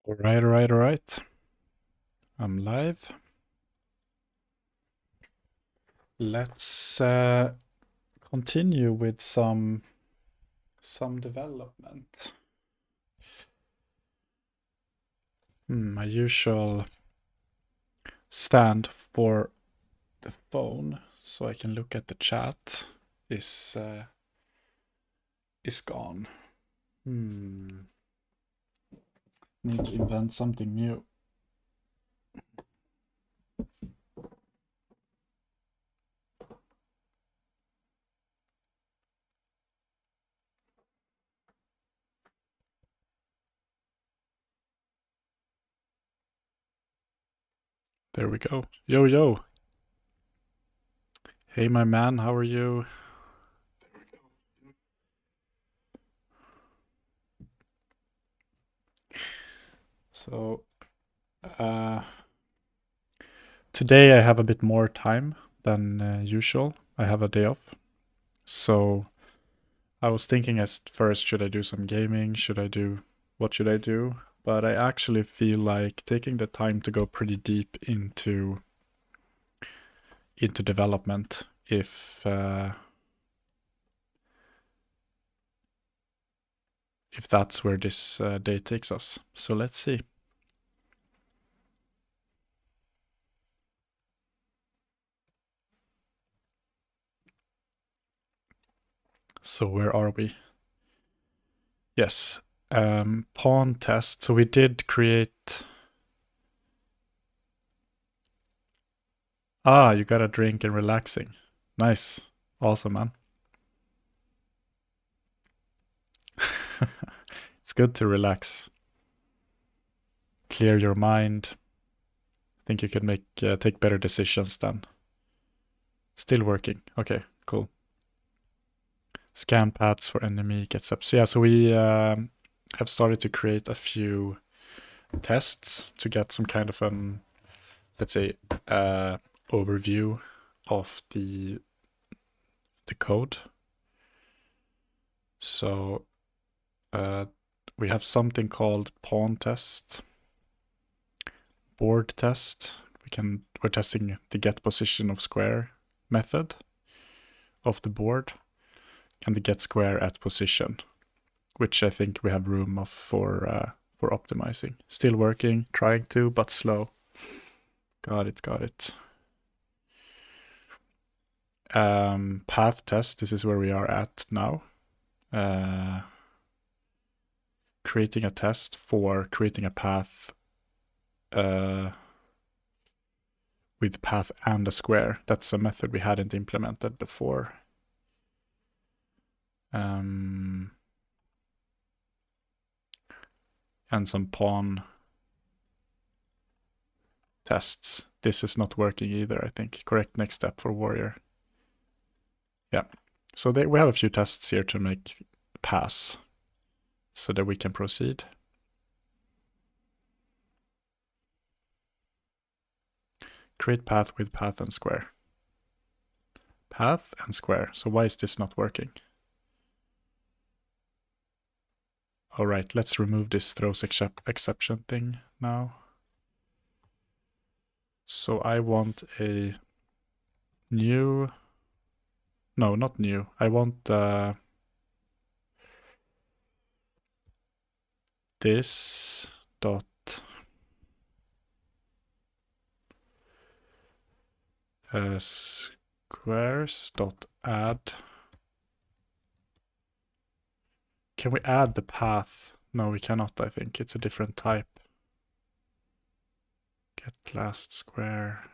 All right, all right, all right. I'm live. Let's continue with some development. My usual stand for the phone, so I can look at the chat, is gone. Need to invent something new. There we go. Yo, yo. Hey, my man, how are you? So, today I have a bit more time than usual. I have a day off. So, I was thinking at first, should I do some gaming? What should I do? But I actually feel like taking the time to go pretty deep into development if that's where this day takes us. So let's see. So where are we? Yes, pawn test. So we did create. Ah, you got a drink and relaxing. Nice. Awesome, man. It's good to relax. Clear your mind. I think you can take better decisions then. Still working. Okay, cool. Scan paths for enemy gets up. So yeah, so we have started to create a few tests to get some kind of an, let's say, overview of the code. So we have something called pawn test, board test. We're testing the get position of square method of the board and the get square at position, which I think we have room for optimizing. Still working, trying to, but slow. Got it. Path test, this is where we are at now. Creating a test for creating a path with path and a square. That's a method we hadn't implemented before. And some pawn tests. This is not working either, I think. Correct next step for warrior. Yeah. So we have a few tests here to make pass so that we can proceed. Create path with path and square. Path and square. So why is this not working? All right, let's remove this throws exception thing now. So I want a new, no, not new. I want this dot squares dot add. Can we add the path? No, we cannot, I think. It's a different type. Get last square.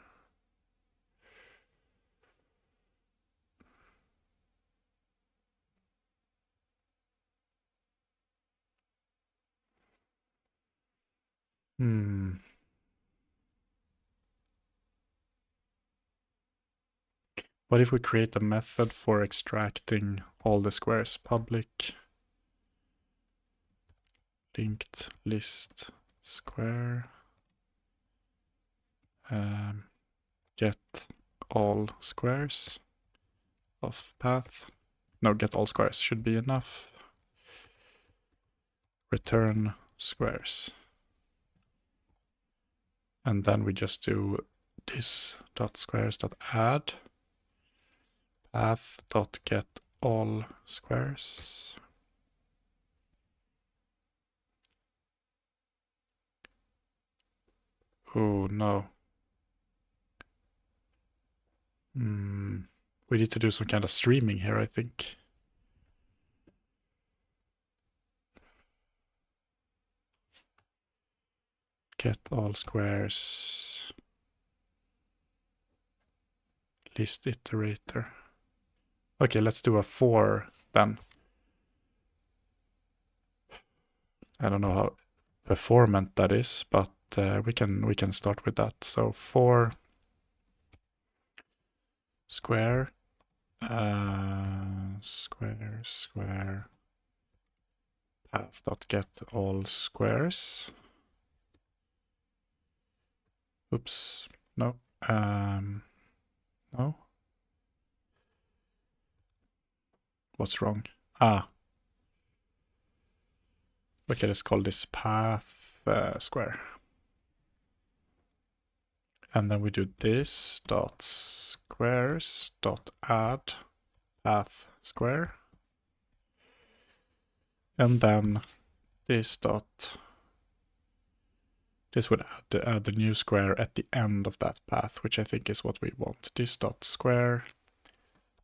What if we create a method for extracting all the squares? Public linked list square. Get all squares of path. No, get all squares should be enough. Return squares. And then we just do this dot squares dot add path dot get all squares. Oh no. We need to do some kind of streaming here, I think. Get all squares. List iterator. Okay, let's do a 4 then. I don't know how performant that is, but we can start with that. So 4 square square path dot get all squares. Oops, no. No. What's wrong? Okay, let's call this path square. And then we do this dot squares dot add path square. And then this dot, this would add the new square at the end of that path, which I think is what we want. This dot square,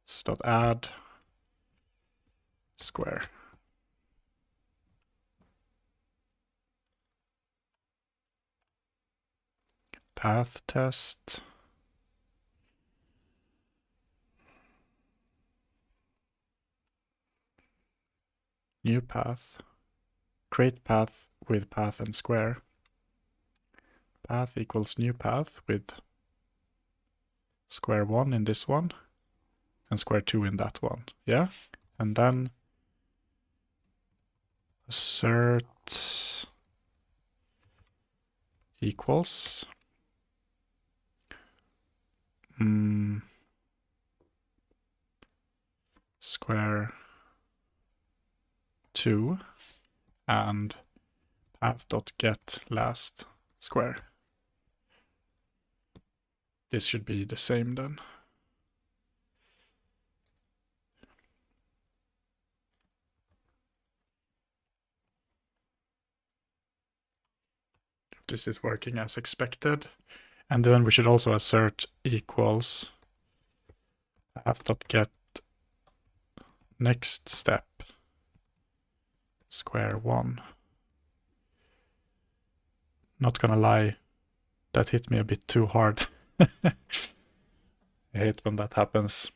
this dot add square. Path test. New path. Create path with path and square. Path equals new path with square 1 in this one and square 2 in that one. Yeah? And then assert equals square 2 and path.get last square. This should be the same then. This is working as expected. And then we should also assert equals path.get next step square 1. Not gonna lie, that hit me a bit too hard. I hate when that happens.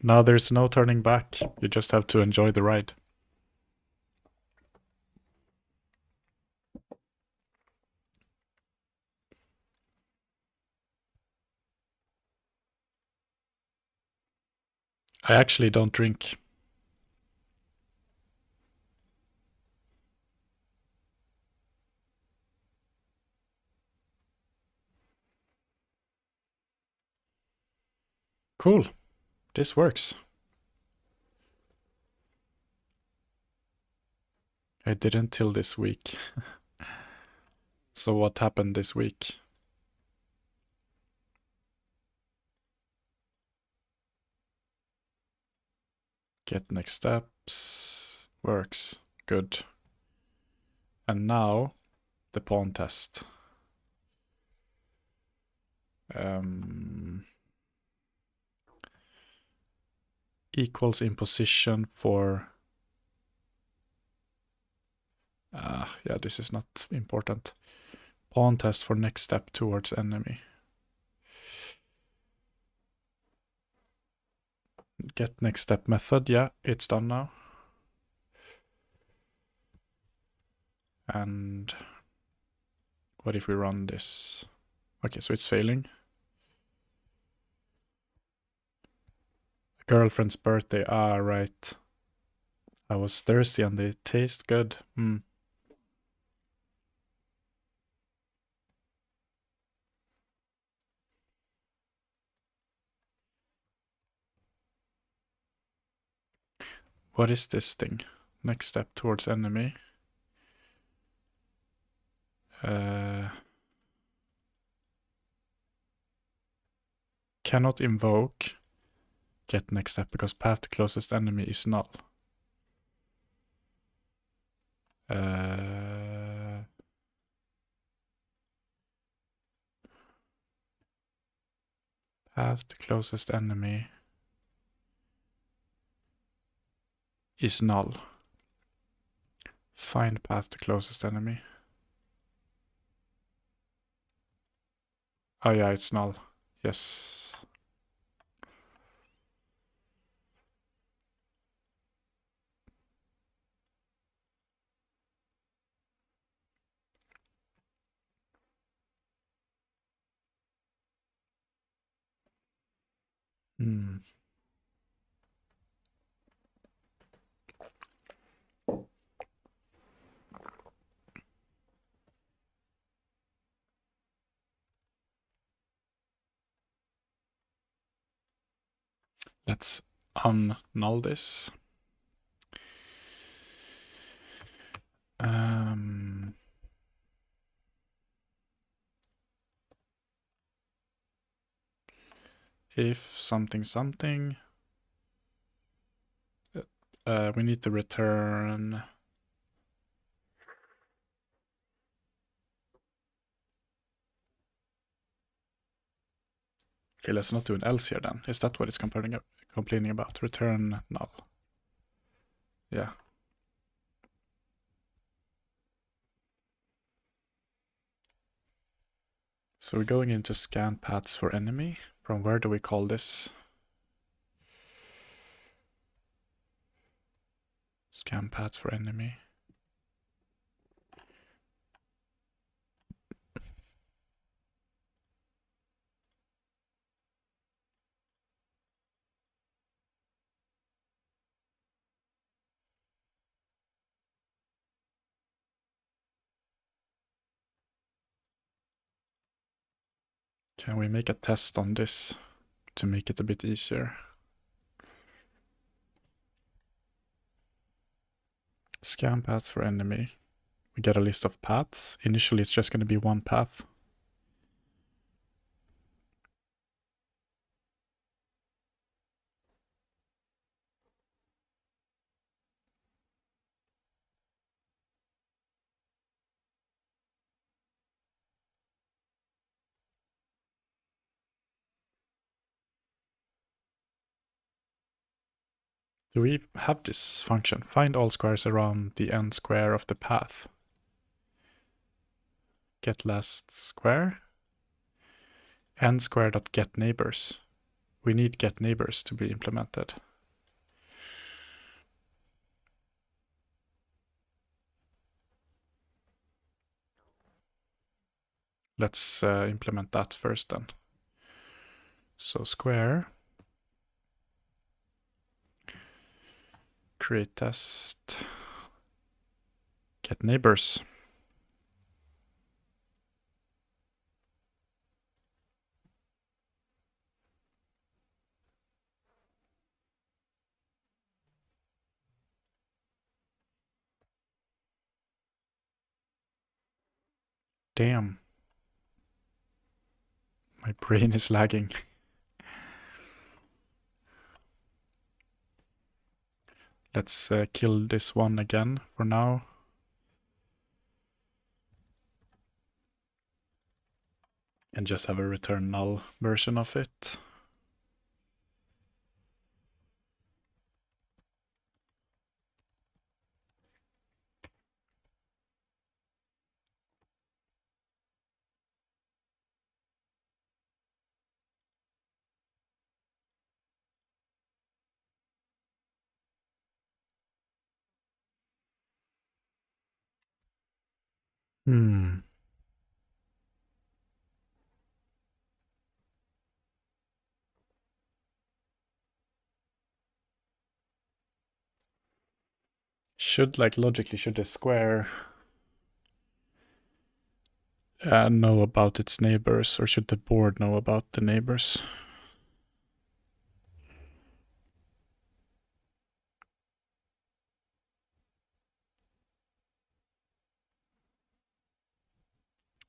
Now there's no turning back. You just have to enjoy the ride. I actually don't drink. Cool. This works. I didn't till this week. So what happened this week? Get next steps. Works. Good. And now the pawn test. Equals in position for... yeah, this is not important. Pawn test for next step towards enemy. Get next step method. Yeah, it's done now. And what if we run this? Okay, so it's failing. Girlfriend's birthday. Ah, right. I was thirsty and they taste good. What is this thing? Next step towards enemy. cannot invoke get next step because path to closest enemy is null. Path to closest enemy is null. Find path to closest enemy. Oh yeah, it's null. Yes. Hmm. Let's unnull this. If something, we need to return. Okay, let's not do an else here then. Is that what it's complaining about? Return null. Yeah. So we're going into scan paths for enemy. From where do we call this? Scan paths for enemy. Can we make a test on this to make it a bit easier? Scan paths for enemy. We get a list of paths. Initially, it's just going to be one path. Do we have this function? Find all squares around the end square of the path. Get last square. End square.get neighbors. We need get neighbors to be implemented. Let's implement that first then. So square, create test, get neighbors. Damn. My brain is lagging. Let's kill this one again for now. And just have a return null version of it. Logically, should the square know about its neighbors, or should the board know about the neighbors?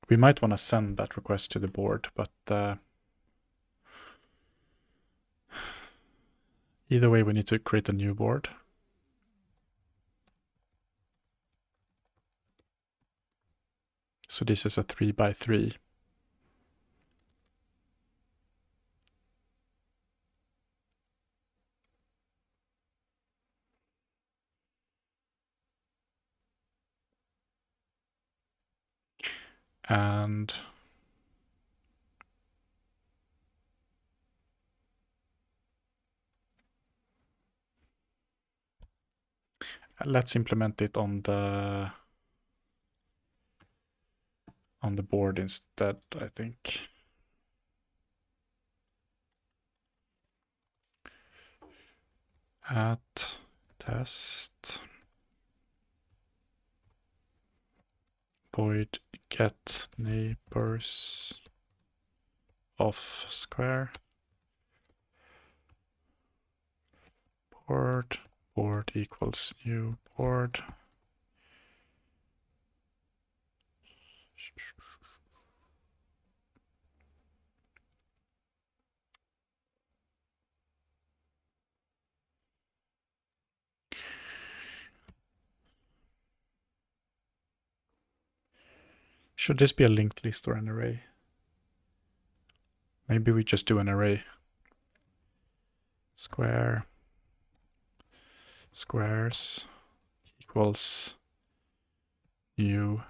We might want to send that request to the board, but Either way, we need to create a new board. So this is a 3x3. And let's implement it on the board instead, I think. At test void get neighbors of square board equals new board. Should this be a linked list or an array? Maybe we just do an array. Square squares equals new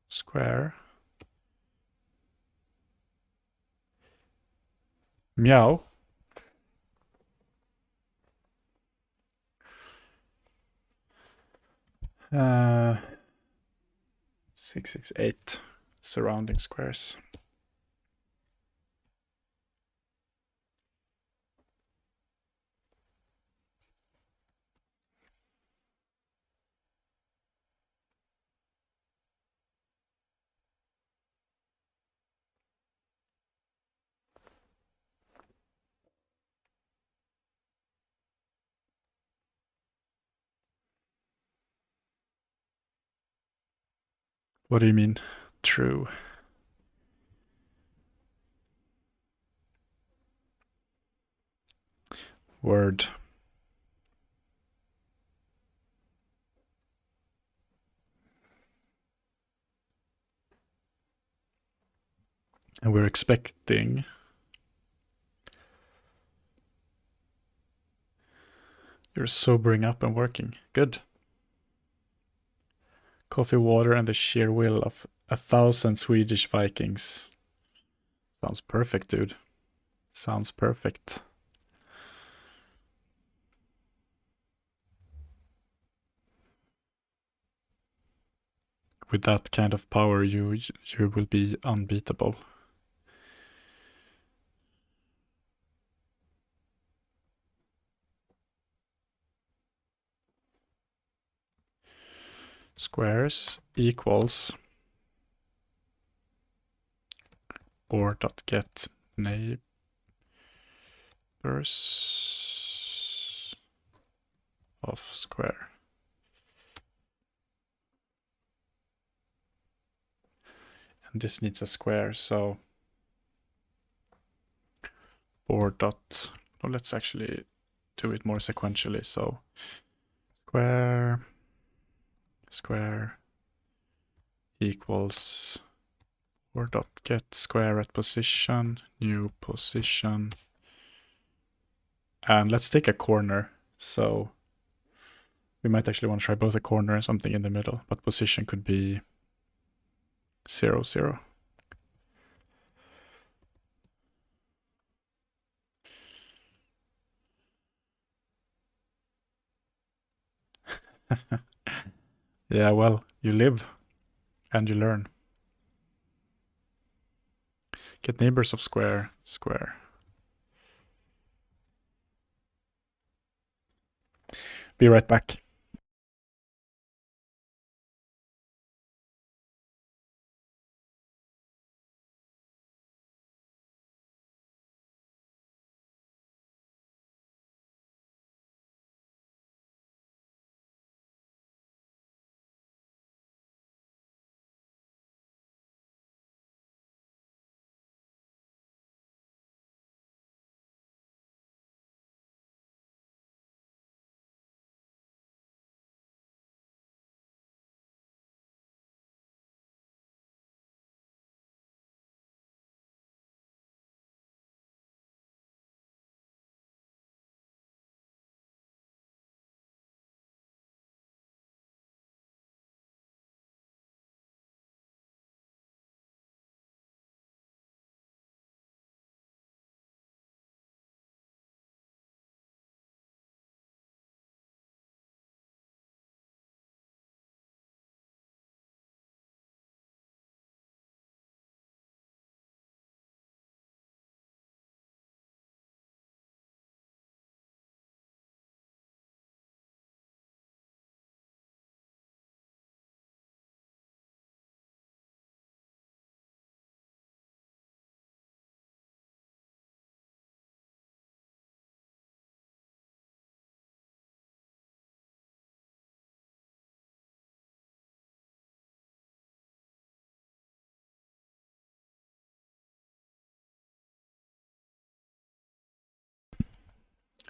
square. Meow. 668 surrounding squares. What do you mean? True. Word. And we're expecting you're sobering up and working. Good. Coffee, water, and the sheer will of 1,000 Swedish Vikings. Sounds perfect, dude. Sounds perfect. With that kind of power, you will be unbeatable. Squares equals board.get neighbors of square. And this needs a square, so board dot, no, let's actually do it more sequentially. So square equals board dot get square at position, new position. And let's take a corner. So we might actually want to try both a corner and something in the middle, but position could be 0, 0. Yeah, well, you live and you learn. Get neighbors of square. Be right back.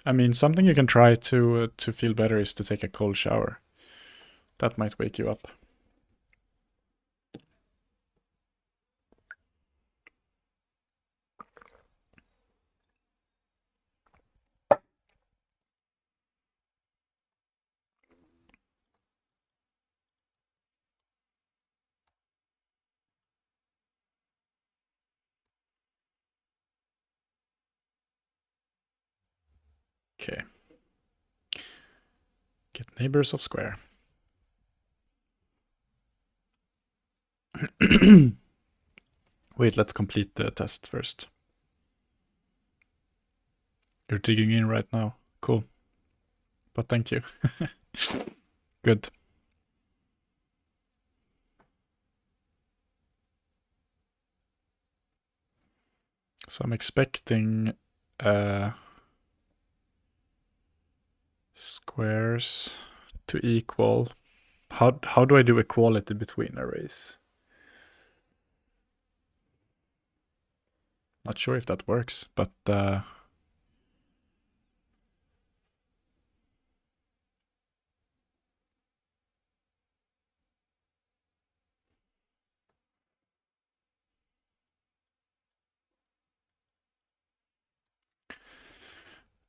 I mean, something you can try to feel better is to take a cold shower. That might wake you up. Okay. Get neighbors of square. Wait, let's complete the test first. You're digging in right now. Cool. But thank you. Good. So I'm expecting squares to equal. How do I do equality between arrays? Not sure if that works, but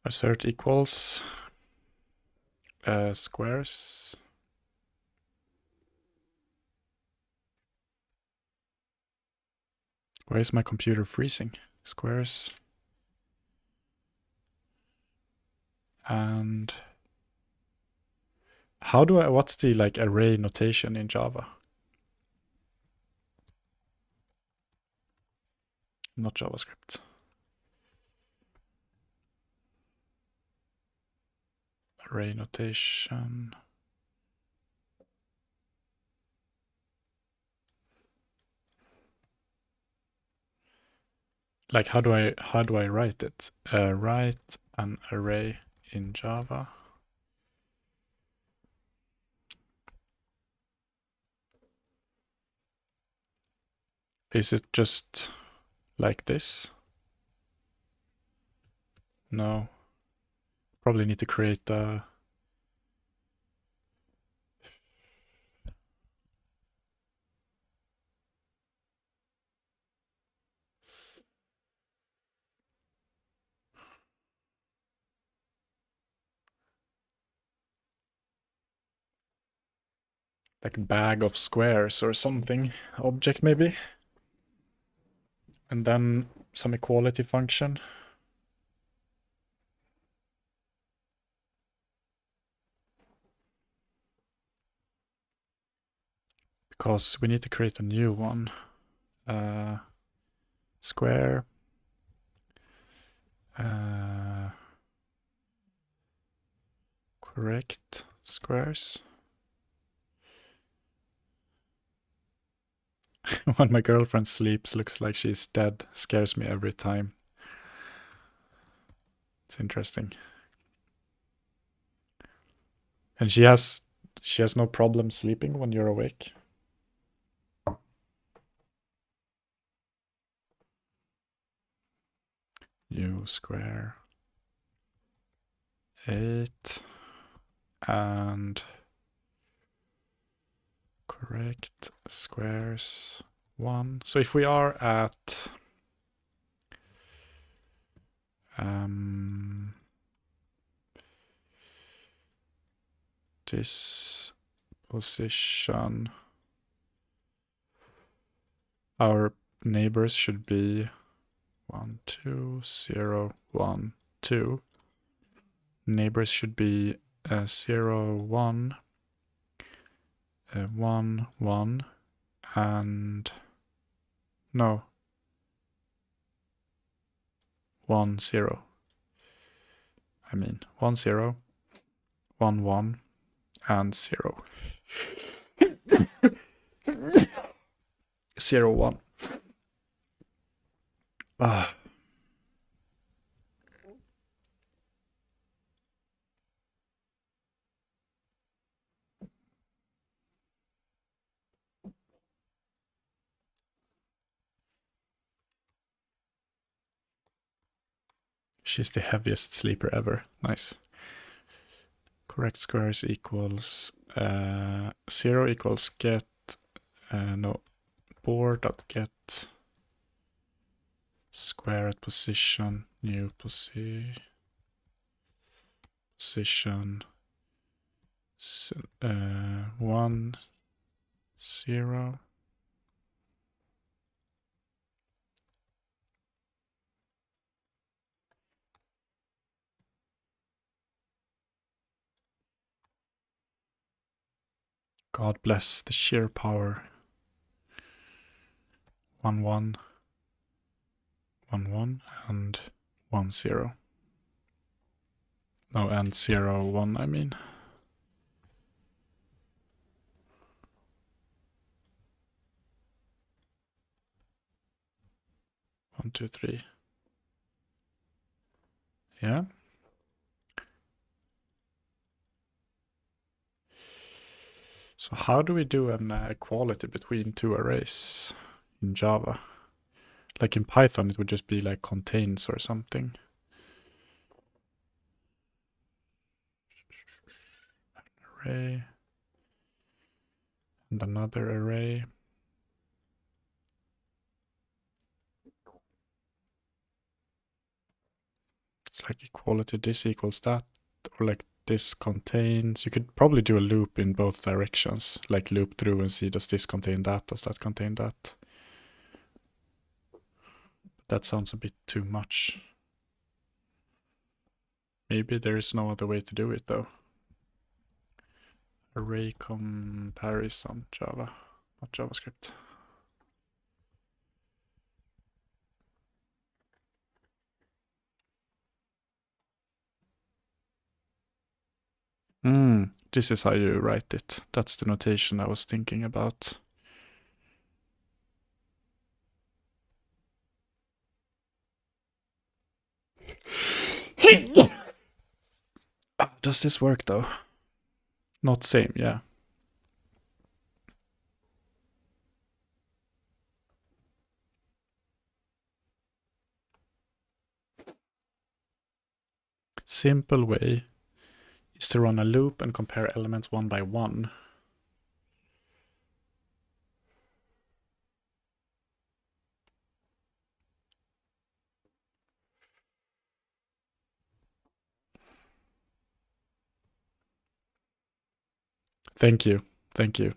assert equals squares. Why is my computer freezing? Squares. And how do I, what's the like array notation in Java? Not JavaScript. Array notation. Like how do I write it? Write an array in Java. Is it just like this? No. Probably need to create a like bag of squares or something object maybe. And then some equality function. Because we need to create a new one. Square. Correct squares. When my girlfriend sleeps, looks like she's dead. Scares me every time. It's interesting. And she has no problem sleeping when you're awake. U square 8 and correct squares 1. So if we are at this position, our neighbors should be 1, 2, 0, 1, 2. Neighbors should be 0, 1, 1, 1, and no, 1, 0. I mean 1, 0, 1, 1, and 0. 0, 1. Ah. She's the heaviest sleeper ever. Nice. Correct squares equals 0 equals get no board.get square at position new position 1 0. God bless the sheer power. 1 1 1 1 and 1 0. No, and 0 1 I mean. 1 2 3. Yeah. So how do we do an equality between two arrays in Java? Like in Python, it would just be like contains or something. Array and another array. It's like equality this equals that, or like this contains. You could probably do a loop in both directions, like loop through and see does this contain that, does that contain that. That sounds a bit too much. Maybe there is no other way to do it though. Array comparison Java, not JavaScript. This is how you write it. That's the notation I was thinking about. Does this work though? Not same, yeah. Simple way is to run a loop and compare elements one by one. Thank you. Thank you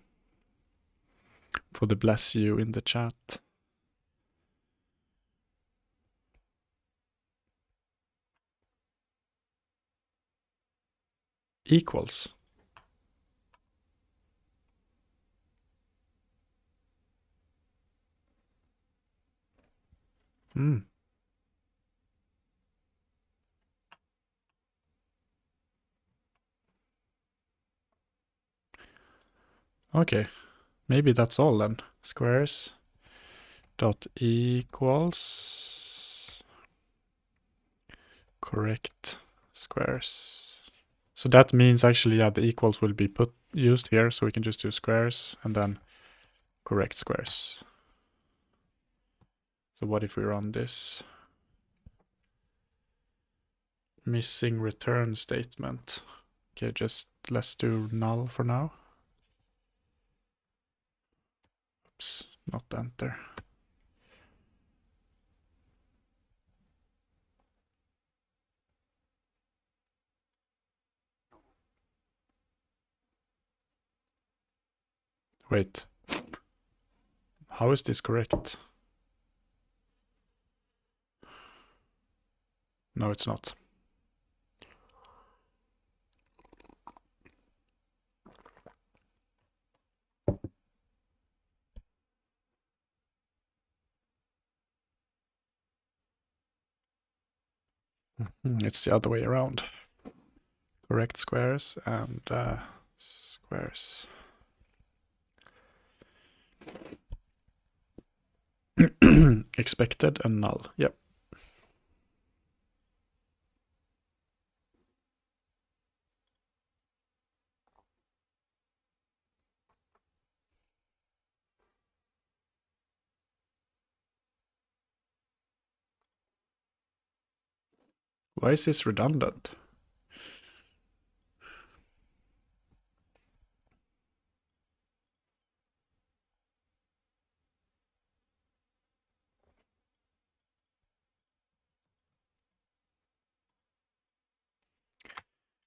for the bless you in the chat. Equals. Okay, maybe that's all then. Squares dot equals correct squares. So that means actually, yeah, the equals will be used here, so we can just do squares and then correct squares. So what if we run this? Missing return statement. Okay, just let's do null for now. Oops, not enter. Wait. How is this correct? No, it's not. It's the other way around. Correct squares and squares. Expected and null. Yep. Why is this redundant?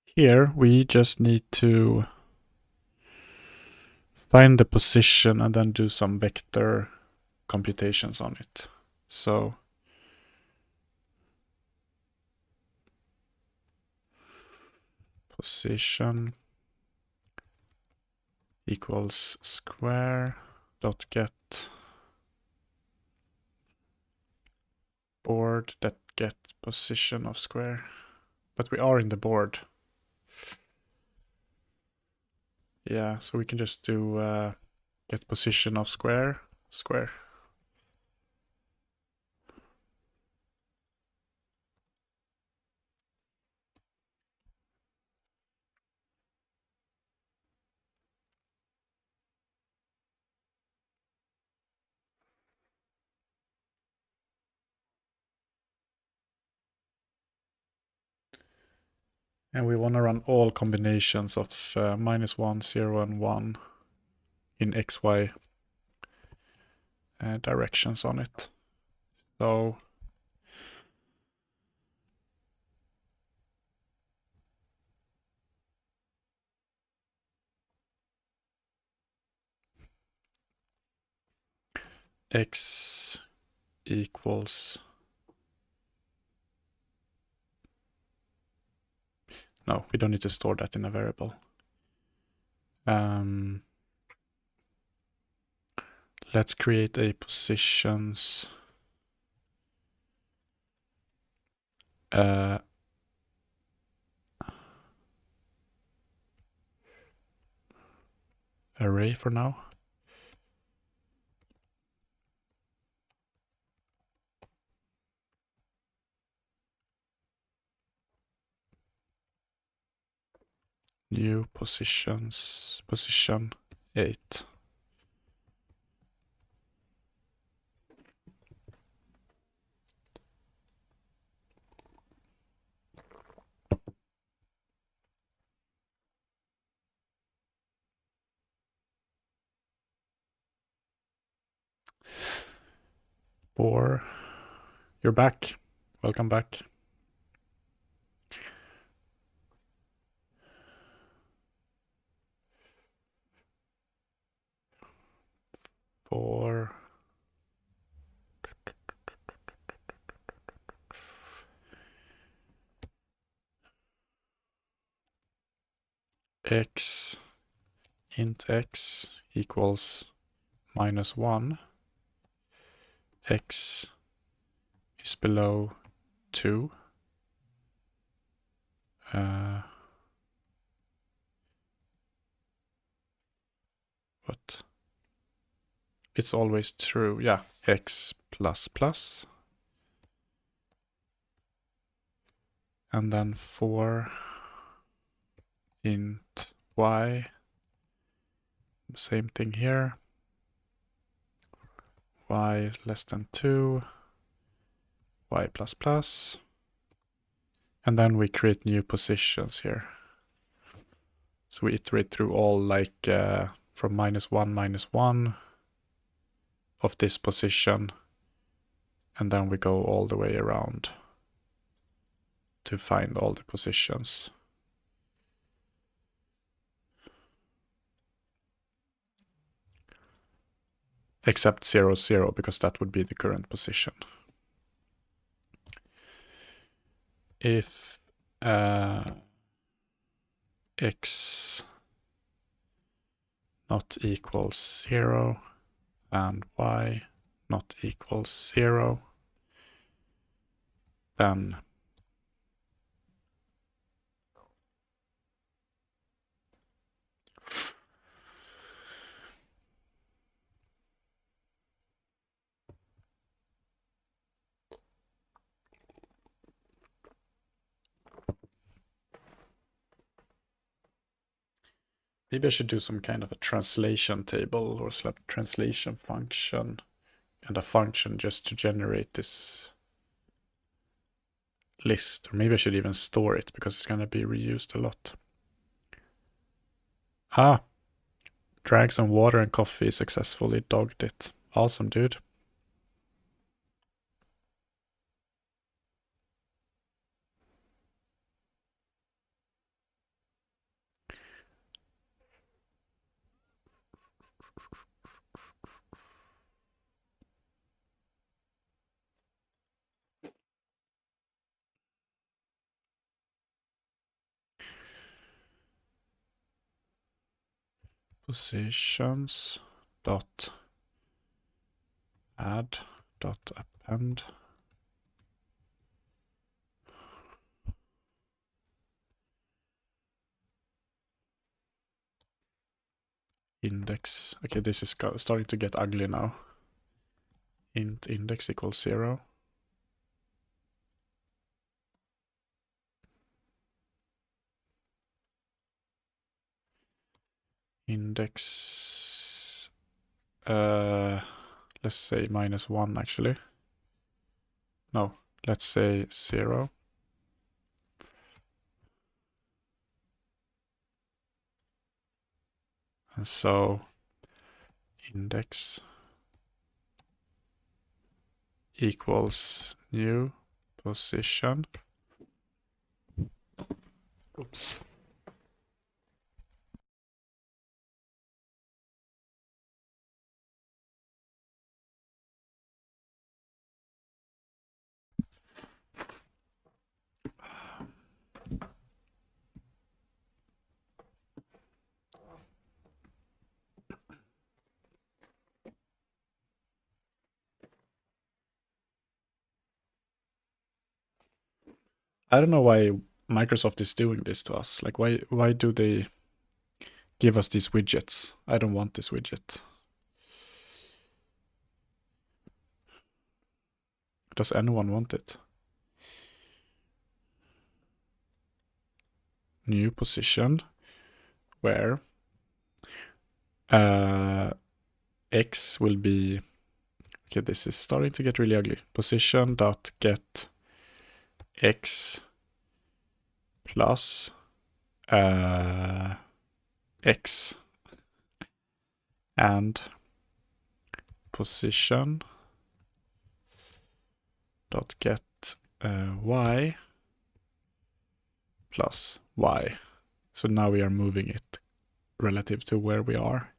Here we just need to find the position and then do some vector computations on it. So position equals square dot get board that get position of square. But we are in the board. Yeah, so we can just do get position of square. And we want to run all combinations of -1, 0, and 1 in XY directions on it. So x equals, no, we don't need to store that in a variable. Let's create a positions array for now. New positions, position 8. For you're back. Welcome back. For x int x equals -1, x is below 2. What? It's always true. Yeah, x plus plus. And then for int y, same thing here. Y less than 2, y plus plus. And then we create new positions here. So we iterate through all like from -1, -1 of this position. And then we go all the way around to find all the positions. Except 0, 0, because that would be the current position. If x not equals 0 and y not equals 0, then maybe I should do some kind of a translation table or slap translation function and a function just to generate this list. Or maybe I should even store it because it's going to be reused a lot. Ah, drank some water and coffee, successfully dogged it. Awesome, dude. Positions dot add dot append index. Okay, this is starting to get ugly now. Int index equals 0. Index, let's say -1 actually. No, let's say 0. And so index equals new position. Oops. I don't know why Microsoft is doing this to us. Like, why do they give us these widgets? I don't want this widget. Does anyone want it? New position where x will be, okay, this is starting to get really ugly. Position dot get x plus x and position dot get y plus y. So now we are moving it relative to where we are.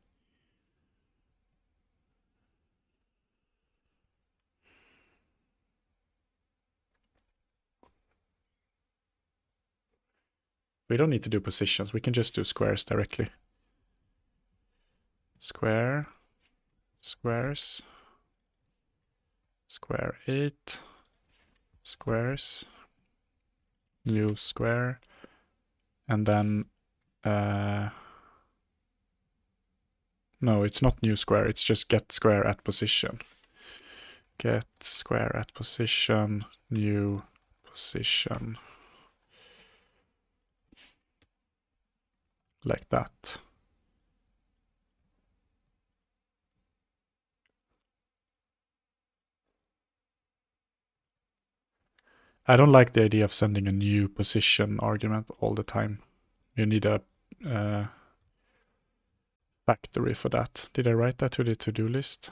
We don't need to do positions. We can just do squares directly. Square, squares, square 8, squares, new square, and then no, it's not new square, it's just get square at position. Get square at position, new position. Like that. I don't like the idea of sending a new position argument all the time. You need a factory for that. Did I write that to the to-do list?